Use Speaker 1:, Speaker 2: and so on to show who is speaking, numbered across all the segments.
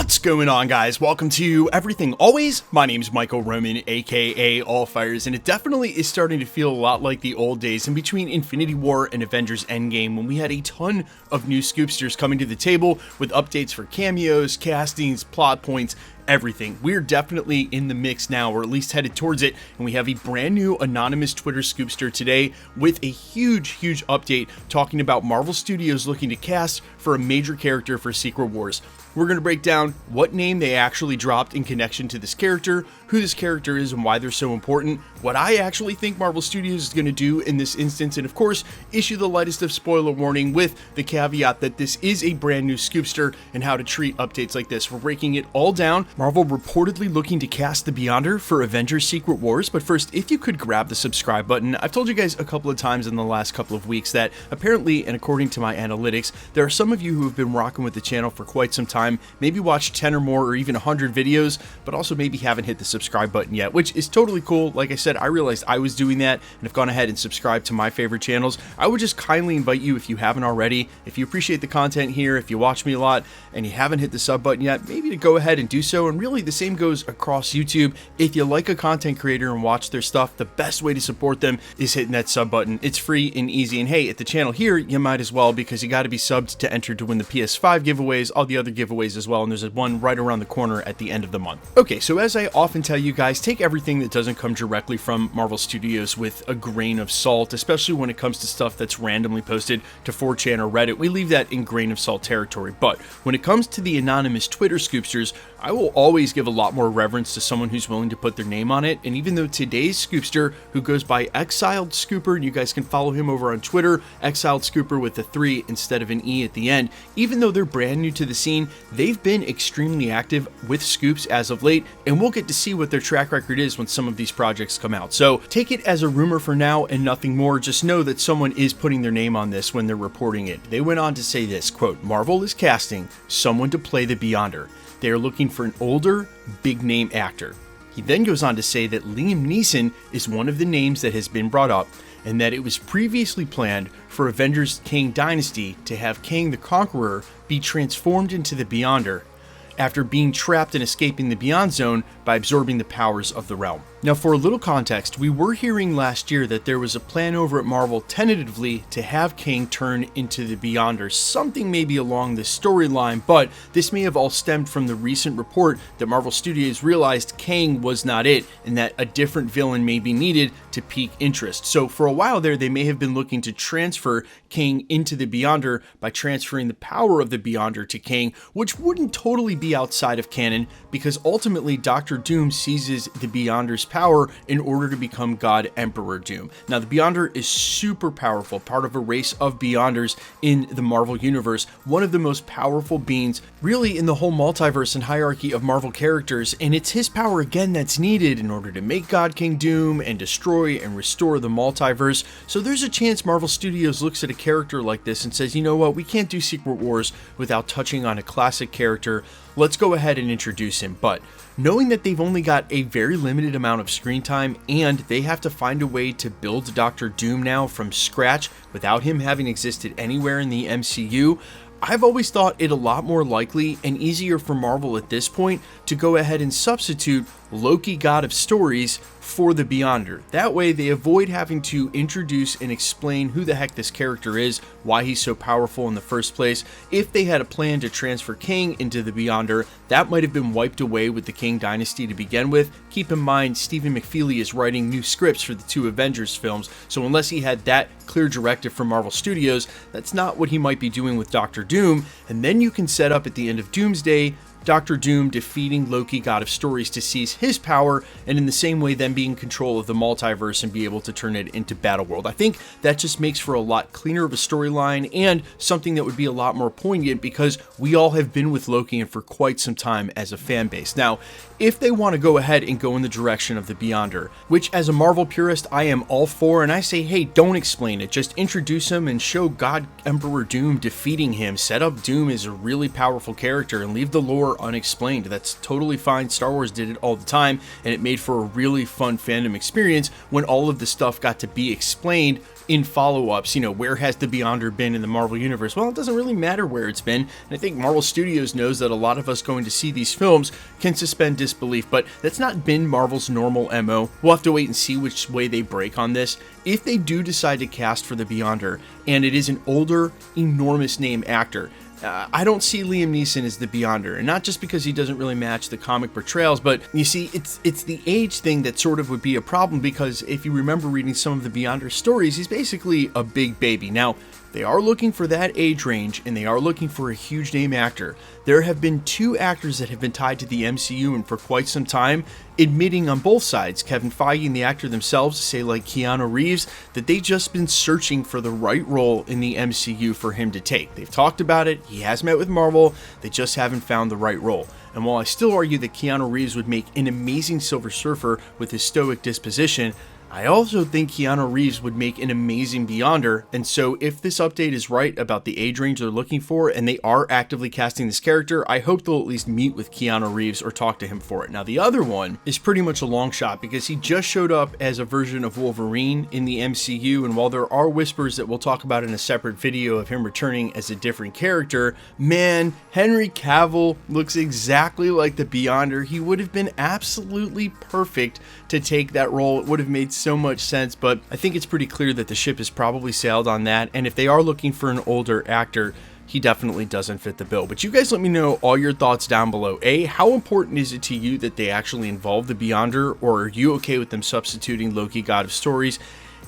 Speaker 1: What's going on, guys? Welcome to Everything Always. My name's Michael Roman, aka Allfires, and it definitely is starting to feel a lot like the old days in between Infinity War and Avengers Endgame, when we had a ton of new scoopsters coming to the table with updates for cameos, castings, plot points, everything. We're definitely in the mix now, or at least headed towards it, and we have a brand new anonymous Twitter scoopster today with a huge update talking about Marvel Studios looking to cast for a major character for Secret Wars. We're going to break down what name they actually dropped in connection to this character, who this character is and why they're so important, what I actually think Marvel Studios is going to do in this instance, and of course, issue the lightest of spoiler warning with the caveat that this is a brand new scoopster and how to treat updates like this. We're breaking it all down. Marvel reportedly looking to cast the Beyonder for Avengers Secret Wars, but first, if you could grab the subscribe button. I've told you guys a couple of times in the last couple of weeks that apparently, and according to my analytics, there are some of you who have been rocking with the channel for quite some time, maybe watched 10 or more or even 100 videos, but also maybe haven't hit the subscribe button yet, which is totally cool. Like I said, I realized I was doing that and have gone ahead and subscribed to my favorite channels. I would just kindly invite you, if you haven't already, if you appreciate the content here, if you watch me a lot and you haven't hit the sub button yet, maybe to go ahead and do so. And really the same goes across YouTube. If you like a content creator and watch their stuff, the best way to support them is hitting that sub button. It's free and easy. And hey, at the channel here, you might as well, because you got to be subbed to enter to win the PS5 giveaways, all the other giveaways as well. And there's one right around the corner at the end of the month. Okay, so as I often tell you guys, take everything that doesn't come directly from Marvel Studios with a grain of salt, especially when it comes to stuff that's randomly posted to 4chan or Reddit. We leave that in grain of salt territory. But when it comes to the anonymous Twitter scoopsters, I will always give a lot more reverence to someone who's willing to put their name on it. And even though today's scoopster, who goes by Exiled Scooper, and you guys can follow him over on Twitter, Exiled Scooper with a 3 instead of an E at the end, even though they're brand new to the scene, they've been extremely active with scoops as of late, and we'll get to see what their track record is when some of these projects come out. So take it as a rumor for now and nothing more. Just know that someone is putting their name on this when they're reporting it. They went on to say this, quote, "Marvel is casting someone to play the Beyonder. They are looking for an older, big-name actor." He then goes on to say that Liam Neeson is one of the names that has been brought up, and that it was previously planned for Avengers Kang Dynasty to have Kang the Conqueror be transformed into the Beyonder after being trapped and escaping the Beyond Zone by absorbing the powers of the realm. Now, for a little context, we were hearing last year that there was a plan over at Marvel tentatively to have Kang turn into the Beyonder, something maybe along this storyline, but this may have all stemmed from the recent report that Marvel Studios realized Kang was not it, and that a different villain may be needed to pique interest. So for a while there, they may have been looking to transfer Kang into the Beyonder by transferring the power of the Beyonder to Kang, which wouldn't totally be outside of canon, because ultimately Dr. Doom seizes the Beyonder's power in order to become God Emperor Doom. Now, the Beyonder is super powerful, part of a race of Beyonders in the Marvel Universe, one of the most powerful beings really in the whole multiverse and hierarchy of Marvel characters, and it's his power again that's needed in order to make God King Doom and destroy and restore the multiverse. So there's a chance Marvel Studios looks at a character like this and says, you know what, we can't do Secret Wars without touching on a classic character. Let's go ahead and introduce him. But knowing that they've only got a very limited amount of screen time and they have to find a way to build Dr. Doom now from scratch without him having existed anywhere in the MCU, I've always thought it a lot more likely and easier for Marvel at this point to go ahead and substitute Loki, God of Stories, for the Beyonder. That way they avoid having to introduce and explain who the heck this character is, why he's so powerful in the first place. If they had a plan to transfer Kang into the Beyonder, that might have been wiped away with the Kang Dynasty to begin with. Keep in mind, Stephen McFeely is writing new scripts for the 2 Avengers films, so unless he had that clear directive from Marvel Studios, that's not what he might be doing with Dr. Doom. And then you can set up at the end of Doomsday Dr. Doom defeating Loki, God of Stories, to seize his power, and in the same way then be in control of the multiverse and be able to turn it into Battleworld. I think that just makes for a lot cleaner of a storyline and something that would be a lot more poignant, because we all have been with Loki and for quite some time as a fan base. Now, if they want to go ahead and go in the direction of the Beyonder, which as a Marvel purist I am all for, and I say, hey, don't explain it, just introduce him and show God Emperor Doom defeating him, set up Doom as a really powerful character and leave the lore unexplained. That's totally fine. Star Wars did it all the time, and it made for a really fun fandom experience when all of the stuff got to be explained in follow-ups, where has the Beyonder been in the Marvel Universe? Well, it doesn't really matter where it's been, and I think Marvel Studios knows that a lot of us going to see these films can suspend disbelief, but that's not been Marvel's normal MO. We'll have to wait and see which way they break on this. If they do decide to cast for the Beyonder, and it is an older, enormous name actor, I don't see Liam Neeson as the Beyonder, and not just because he doesn't really match the comic portrayals, but you see, it's the age thing that sort of would be a problem, because if you remember reading some of the Beyonder stories, he's basically a big baby. Now, they are looking for that age range, and they are looking for a huge name actor. There have been 2 actors that have been tied to the MCU and for quite some time, admitting on both sides, Kevin Feige and the actor themselves, say like Keanu Reeves, that they've just been searching for the right role in the MCU for him to take. They've talked about it, he has met with Marvel, they just haven't found the right role. And while I still argue that Keanu Reeves would make an amazing Silver Surfer with his stoic disposition, I also think Keanu Reeves would make an amazing Beyonder, and so if this update is right about the age range they're looking for, and they are actively casting this character, I hope they'll at least meet with Keanu Reeves or talk to him for it. Now, the other one is pretty much a long shot, because he just showed up as a version of Wolverine in the MCU, and while there are whispers that we'll talk about in a separate video of him returning as a different character, man, Henry Cavill looks exactly like the Beyonder. He would have been absolutely perfect to take that role. It would have made so much sense, but I think it's pretty clear that the ship has probably sailed on that, and if they are looking for an older actor, he definitely doesn't fit the bill. But you guys let me know all your thoughts down below. A, how important is it to you that they actually involve the Beyonder, or are you okay with them substituting Loki, God of Stories?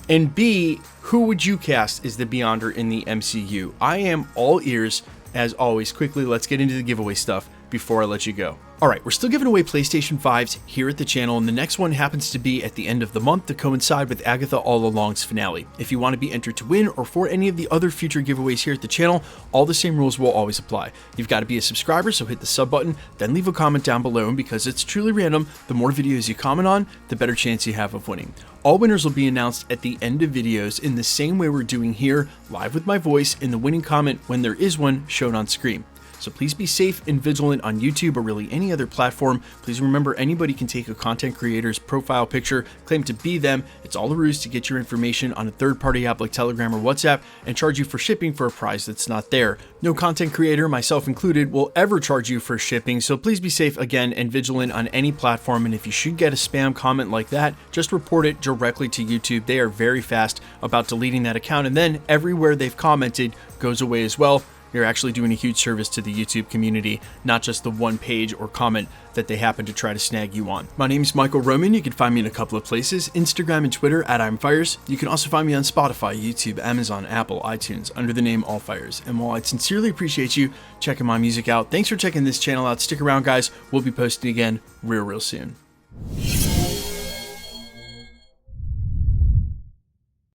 Speaker 1: And B, who would you cast as the Beyonder in the MCU? I am all ears, as always. Quickly, let's get into the giveaway stuff before I let you go. Alright, we're still giving away PlayStation 5s here at the channel, and the next one happens to be at the end of the month to coincide with Agatha All Along's finale. If you want to be entered to win, or for any of the other future giveaways here at the channel, all the same rules will always apply. You've got to be a subscriber, so hit the sub button, then leave a comment down below, and because it's truly random, the more videos you comment on, the better chance you have of winning. All winners will be announced at the end of videos in the same way we're doing here, live with my voice, in the winning comment when there is one shown on screen. So please be safe and vigilant on YouTube or really any other platform. Please remember, anybody can take a content creator's profile picture, claim to be them. It's all a ruse to get your information on a third-party app like Telegram or WhatsApp and charge you for shipping for a price that's not there. No content creator, myself included, will ever charge you for shipping, so please be safe again and vigilant on any platform. And if you should get a spam comment like that, just report it directly to YouTube. They are very fast about deleting that account, and then everywhere they've commented goes away as well. You're actually doing a huge service to the YouTube community, not just the one page or comment that they happen to try to snag you on. My name is Michael Roman. You can find me in a couple of places, Instagram and Twitter at I'mFires. You can also find me on Spotify, YouTube, Amazon, Apple, iTunes, under the name AllFires. And while I'd sincerely appreciate you checking my music out, thanks for checking this channel out. Stick around, guys. We'll be posting again real soon.